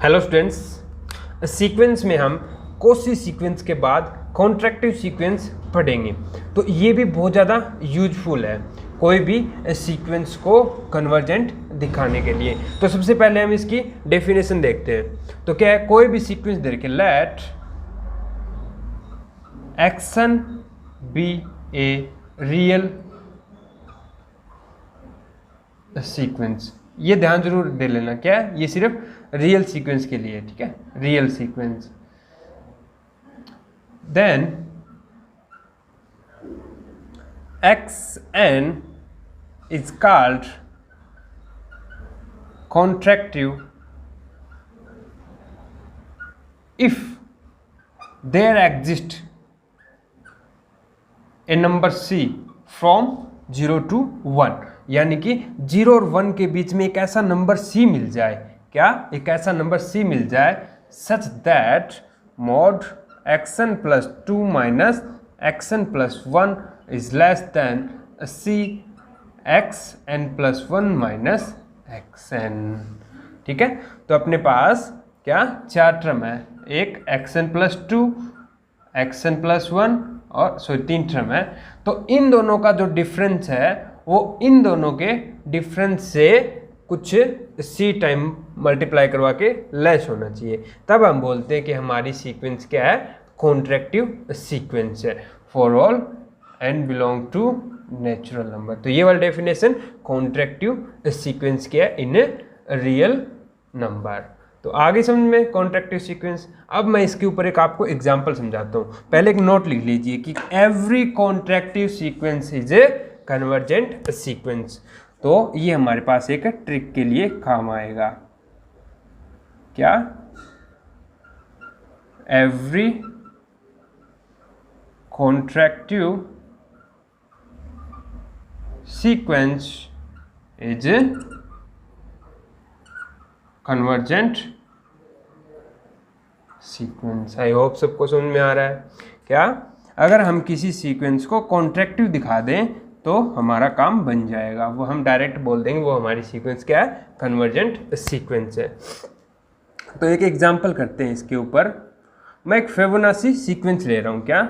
Hello students, sequence में हम Kosi sequence के बाद कॉन्ट्रैक्टिव सीक्वेंस पढ़ेंगे। तो ये भी बहुत ज़्यादा यूजफुल है कोई भी सीक्वेंस को कन्वर्जेंट दिखाने के लिए। तो सबसे पहले हम इसकी डेफिनेशन देखते हैं। तो क्या है, कोई भी सीक्वेंस दे रखे, let x n be a real sequence. ये ध्यान जरूर दे लेना, क्या है ये सिर्फ रियल सीक्वेंस के लिए, ठीक है, real sequence. Then xn is called contractive if there exists a number c from 0 to 1, यानी कि 0 और 1 के बीच में एक ऐसा नंबर c मिल जाए। क्या, एक ऐसा नंबर c मिल जाए such that mod xn plus 2 minus xn plus 1 is less than c xn plus 1 minus xn। ठीक है, तो अपने पास क्या चार टर्म है, एक xn plus 2, xn plus 1 और तीन टर्म है। तो इन दोनों का जो डिफरेंस है वो इन दोनों के डिफरेंस से कुछ c टाइम मल्टीप्लाई करवा के लेस होना चाहिए, तब हम बोलते हैं कि हमारी सीक्वेंस क्या है, कॉन्ट्रैक्टिव सीक्वेंस है for all and belong to natural number. तो ये वाला डेफिनेशन कॉन्ट्रैक्टिव सीक्वेंस क्या है इन रियल नंबर। तो आगे समझ में कॉन्ट्रैक्टिव सीक्वेंस। अब मैं इसके ऊपर एक आपको एग्जांपल समझाता हूँ। पहले एक नोट लिख लीजिए कि every कॉन्ट्रैक्टिव sequence is a convergent sequence. तो ये हमारे पास एक ट्रिक के लिए काम आएगा। क्या, every कॉन्ट्रैक्टिव sequence is convergent sequence. I hope सबको समझ में आ रहा है। क्या, अगर हम किसी सीक्वेंस को कॉन्ट्रैक्टिव दिखा दें तो हमारा काम बन जाएगा, वो हम डायरेक्ट बोल देंगे वो हमारी सीक्वेंस क्या है, कन्वर्जेंट सीक्वेंस है। तो एक एग्जांपल करते हैं इसके ऊपर। मैं एक फिबोनाची सीक्वेंस ले रहा हूं। क्या,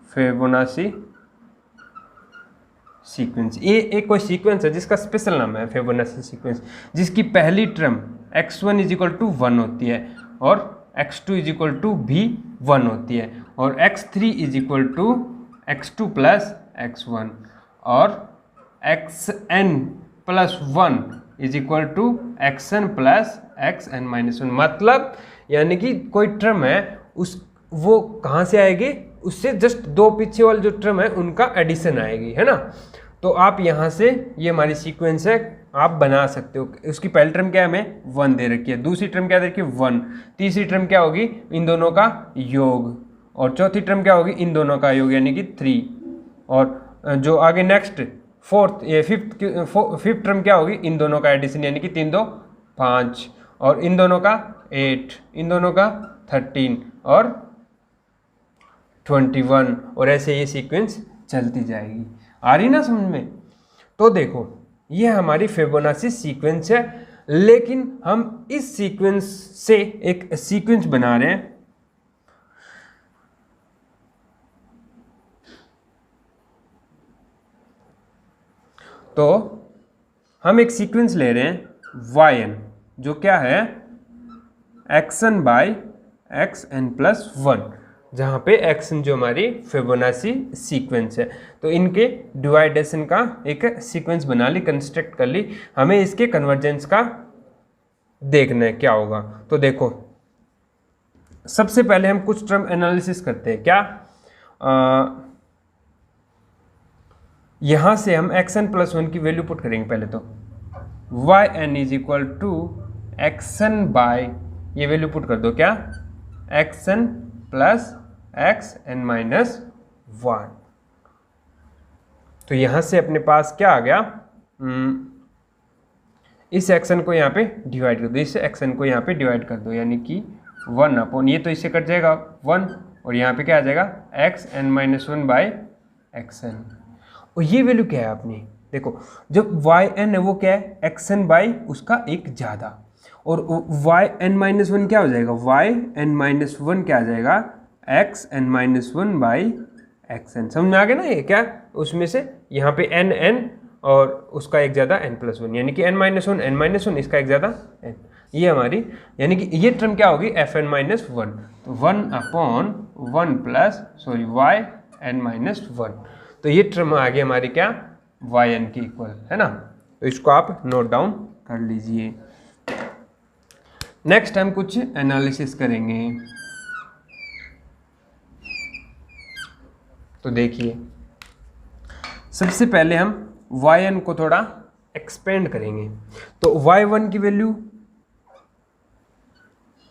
फिबोनाची सीक्वेंस, ये एक कोई सीक्वेंस है जिसका स्पेशल नाम है फिबोनाची सीक्वेंस, जिसकी पहली term x1 is equal to 1 होती है और x2 इज इक्वल टू भी 1 होती है और x3 is equal to x2 plus x1 और xn plus 1 is equal to xn plus xn minus 1। मतलब यानी कि कोई टर्म है उस वो कहाँ से आएगी, उससे जस्ट दो पीछे वाले जो टर्म है उनका एडिशन आएगी, है ना। तो आप यहाँ से ये हमारी सीक्वेंस है आप बना सकते हो। उसकी पहली टर्म क्या है, हमें 1 दे रखी है, दूसरी टर्म क्या दे रखी है 1, तीसरी टर्म क्या होगी इन दोनों का योग और चौथी टर्म क्या होगी इन दोनों का योग यानी कि 3, और जो आगे नेक्स्ट फिफ्थ टर्म क्या होगी इन दोनों का एडिशन यानी कि 3 2 5 और इन दोनों का 8, इन दोनों का 13 और 21 और ऐसे ये सीक्वेंस चलती जाएगी। आ रही ना समझ में। तो देखो ये हमारी फिबोनाची सीक्वेंस है, लेकिन हम इस सीक्वेंस से एक सीक्वेंस बना रहे हैं। तो हम एक सीक्वेंस ले रहे हैं yn, जो क्या है xn बाई xn प्लस 1, जहाँ पे xn जो हमारी फिबोनाची सीक्वेंस है। तो इनके डिवाइडेशन का एक सीक्वेंस बना ली, कंस्ट्रक्ट कर ली। हमें इसके कन्वर्जेंस का देखना है क्या होगा। तो देखो सबसे पहले हम कुछ टर्म एनालिसिस करते हैं। क्या, यहाँ से हम xn प्लस 1 की वैल्यू पुट करेंगे। पहले तो yn is equal to xn by, ये वैल्यू पुट कर दो, क्या xn प्लस xn माइनस 1। तो यहाँ से अपने पास क्या आ गया, इस xn को यहाँ पे डिवाइड कर दो, इस xn को यहाँ पे डिवाइड कर दो यानी कि 1 अपॉन, ये तो इससे कट जाएगा 1 और यहाँ पे क्या आ जाएगा xn माइनस 1 बाई xn। और ये वैल्यू क्या है अपनी, देखो जब वाई एन है वो क्या है, एक्स एन बाई उसका एक ज़्यादा, और वाई एन माइनस वन क्या हो जाएगा, वाई एन माइनस वन क्या आ जाएगा, x n minus one by x n. समझ में आ गया ना ये क्या, उसमें से यहाँ पे एन एन और उसका एक ज़्यादा एन प्लस वन, यानी कि एन माइनस वन इसका एक ज़्यादा एन, ये हमारी यानी कि ये टर्म क्या होगी, एफ एन माइनस वन, तो one upon one plus sorry y n minus one, तो ये टर्म आ गई हमारी क्या, वाई एन की इक्वल है ना। तो इसको आप नोट डाउन कर लीजिए। नेक्स्ट हम कुछ एनालिसिस करेंगे। तो देखिए सबसे पहले हम वाई एन को थोड़ा एक्सपेंड करेंगे। तो वाई वन की वैल्यू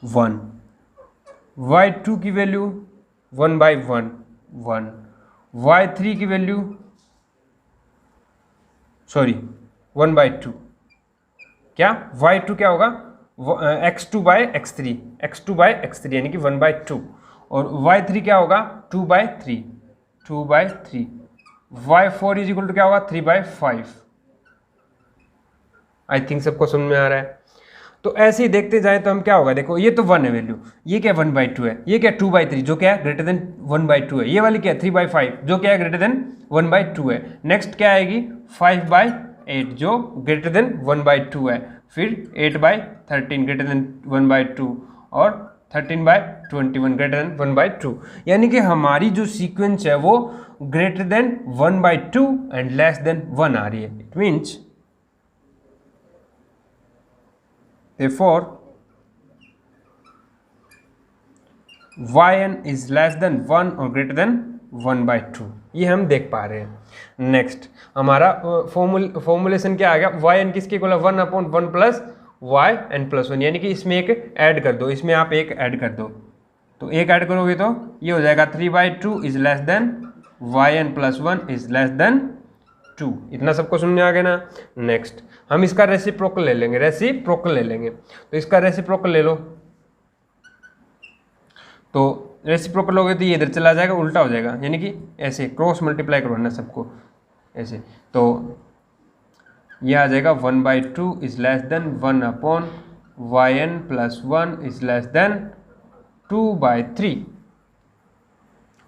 1, वाई टू की वैल्यू 1/1 1, वाई थ्री की वैल्यू 1/2, क्या वाई टू क्या होगा, x2/x3 यानी कि 1/2, और y3 क्या होगा 2/3, y4 इज इक्वल टू क्या होगा 3/5। आई थिंक सबको समझ में आ रहा है। तो ऐसे ही देखते जाए तो हम क्या होगा, देखो ये तो 1 है वैल्यू, ये क्या 1/2 है, ये क्या 2/3 जो क्या है ग्रेटर देन 1/2 है, ये वाली क्या 3/5 जो क्या है ग्रेटर देन 1/2 है। नेक्स्ट क्या आएगी 5/8 जो ग्रेटर देन 1/2 है, फिर 8/13 ग्रेटर देन 1/2 और 13/21 ग्रेटर देन 1/2, यानी कि हमारी जो सीक्वेंस है वो greater than 1/2 and less than 1 आ रही है। It means therefore yn is less than 1 और greater than 1/2, ये हम देख पा रहे हैं। नेक्स्ट हमारा फॉर्मूलेशन क्या आ गया, yn किसके इक्वल है 1/1 plus y n plus one, यानी कि इसमें एक ऐड कर दो, इसमें आप एक ऐड कर दो, तो एक ऐड करोगे तो ये हो जाएगा 3/2 is less than y n plus one is less than 2। इतना सबको समझ में आ गया ना। नेक्स्ट हम इसका रेसिप्रोकल ले लेंगे, तो इसका रेसिप्रोकल ले लो, तो रेसिप्रोकल लोगे तो ये इधर चला जाएगा, उल्टा हो जाएगा, यानी कि ऐसे क्रॉस मल्टीप्लाई करो ना सबको ऐसे, तो ये आ जाएगा 1/2 is less then 1/yn plus 1 is less then 2/3,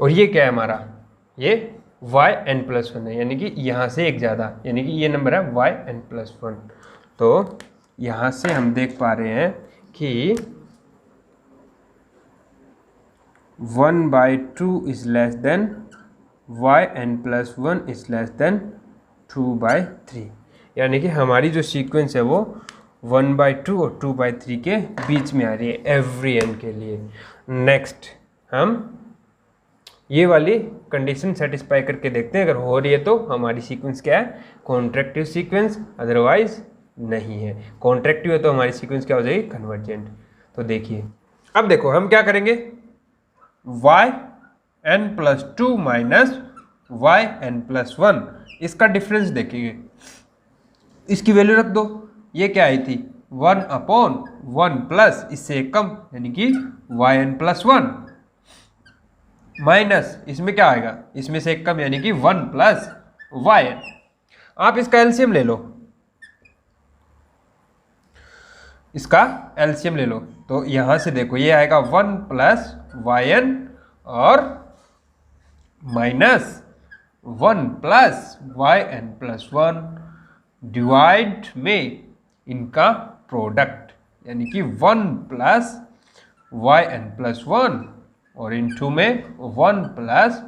और ये क्या है हमारा, ये yn प्लस 1 है, यानी कि यहाँ से एक ज़्यादा, यानी कि ये नंबर है yn प्लस 1। तो यहाँ से हम देख पा रहे हैं कि 1/2 is less then yn plus 1 is less then 2/3, यानी कि हमारी जो सीक्वेंस है वो 1/2 और 2/3 के बीच में आ रही है एवरी n के लिए। नेक्स्ट हम ये वाली कंडीशन सेटिस्फाई करके देखते हैं, अगर हो रही है तो हमारी सीक्वेंस क्या है, कॉन्ट्रैक्टिव सीक्वेंस, अदरवाइज नहीं है। कॉन्ट्रैक्टिव है तो हमारी सीक्वेंस क्या हो जाएगी, कन्वर्जेंट। तो देखिए अब देखो हम क्या करेंगे, yn plus 2 minus yn plus 1, इसका डिफरेंस देखेंगे, इसकी वैल्यू रख दो, ये क्या आई थी 1/1 प्लस इससे एक कम, यानी कि yn प्लस 1 माइनस इसमें क्या आएगा, इसमें से एक कम, यानी कि 1 प्लस yn। आप इसका एलसीएम ले लो, इसका एलसीएम ले लो, तो यहां से देखो ये आएगा 1 प्लस yn और minus 1 plus yn plus 1 divide में इनका प्रोडक्ट, यानी कि 1 प्लस yn प्लस 1 और इनटू में 1 plus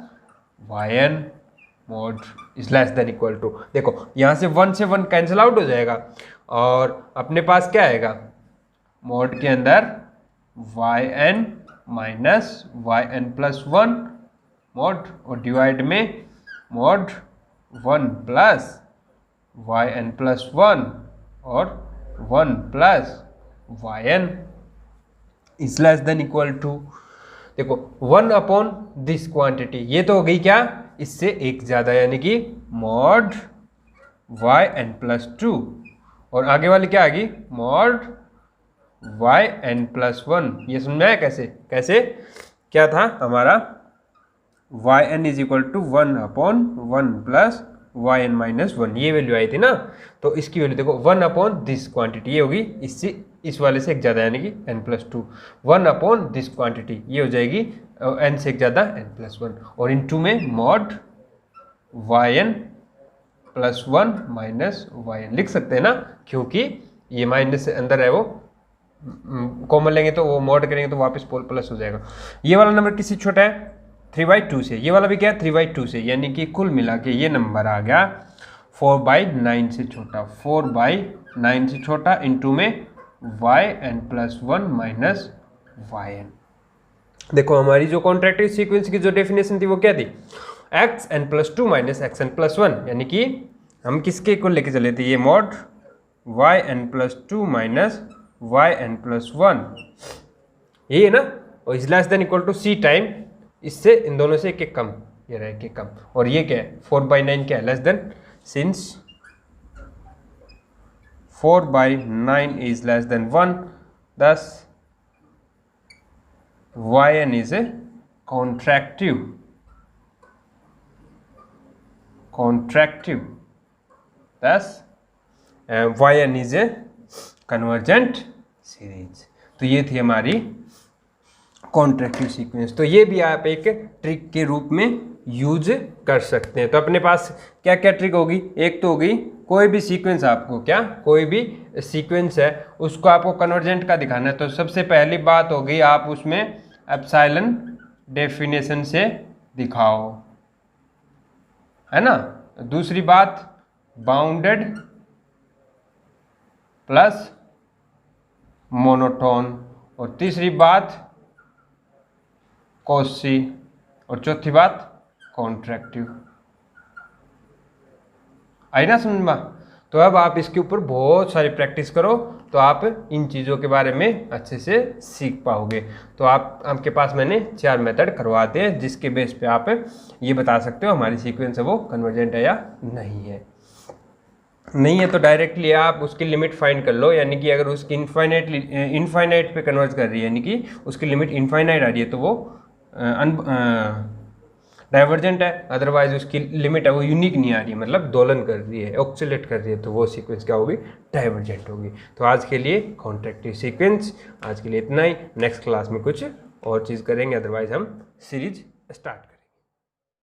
yn mod is less than equal to, देखो यहाँ से 1 से 1 कैंसिल आउट हो जाएगा और अपने पास क्या आएगा, मॉड के अंदर yn minus yn plus 1 mod और डिवाइड में मॉड 1 प्लस yn प्लस 1 और 1 plus yn is less than equal to, देखो 1 दिस क्वांटिटी, ये तो हो गई क्या, इससे एक ज़्यादा, यानी कि मॉड yn प्लस 2, और आगे वाली क्या आ गई मॉड yn प्लस 1। ये समझ में आया कैसे क्या था हमारा yn is equal to 1/1 plus y n minus one, ये वैल्यू आई थी ना, तो इसकी वैल्यू देखो 1 अपॉन दिस क्वांटिटी, ये होगी इससे इस वाले से एक ज़्यादा यानी कि n+2, 1 अपॉन दिस क्वांटिटी ये हो जाएगी n से एक ज़्यादा n+1, और इन टू में मॉड yn+1 माइनस yn लिख सकते हैं ना, क्योंकि ये माइनस से अंदर है वो कॉमन लेंगे तो वो मॉड करेंगे तो वापस प्लस हो जाएगा। ये वाला नंबर किससे छोटा है 3/2 से, ये वाला भी क्या है 3/2 से, यानी कि कुल मिला के ये नंबर आ गया 4/9 से छोटा, 4/9 से छोटा, इंटू में yn+1 माइनस yn। देखो हमारी जो कॉन्ट्रैक्टिव सीक्वेंस की जो डेफिनेशन थी वो क्या थी, xn+2 माइनस xn+1, यानी कि हम किसके को लेके चले थे, ये मॉड yn+2 माइनस yn+1, यही है ना, और is less than equal to c time, इससे इन दोनों से एक कम, ये रहे के कम, और ये क्या है 4/9 क्या है less than, since 4/9 is less then 1, thus yn is a contractive thus yn is a convergent series. तो ये थी हमारी कॉन्ट्रैक्टिव सीक्वेंस। तो ये भी आप एक ट्रिक के रूप में यूज कर सकते हैं। तो अपने पास क्या क्या ट्रिक होगी, एक तो होगी कोई भी सीक्वेंस आपको क्या कोई भी सीक्वेंस है उसको आपको कन्वर्जेंट का दिखाना है, तो सबसे पहली बात होगी आप उसमें एप्सिलॉन डेफिनेशन से दिखाओ, है ना। दूसरी बात बाउंडेड प्लस मोनोटोन, और तीसरी बात कॉसी, और चौथी बात कॉन्ट्रैक्टिव। आई ना समझ में। तो अब आप इसके ऊपर बहुत सारी प्रैक्टिस करो तो आप इन चीज़ों के बारे में अच्छे से सीख पाओगे। तो आपके पास मैंने 4 मेथड करवाते हैं जिसके बेस पे आप ये बता सकते हो हमारी सीक्वेंस है वो कन्वर्जेंट है या नहीं है। नहीं है तो डायरेक्टली आप उसकी लिमिट फाइंड कर लो, यानी कि अगर उसकी इनफाइनाइट पे कन्वर्ज कर रही है, यानी कि उसकी लिमिट इनफाइनाइट आ रही है तो वो डाइवर्जेंट है, अदरवाइज उसकी लिमिट है वो यूनिक नहीं आ रही है, मतलब दोलन कर रही है, ऑक्सिलेट कर रही है, तो वो सीक्वेंस क्या होगी डाइवर्जेंट होगी। तो आज के लिए कॉन्ट्रैक्टिव सीक्वेंस, आज के लिए इतना ही। नेक्स्ट क्लास में कुछ और चीज़ करेंगे, अदरवाइज हम सीरीज स्टार्ट करेंगे।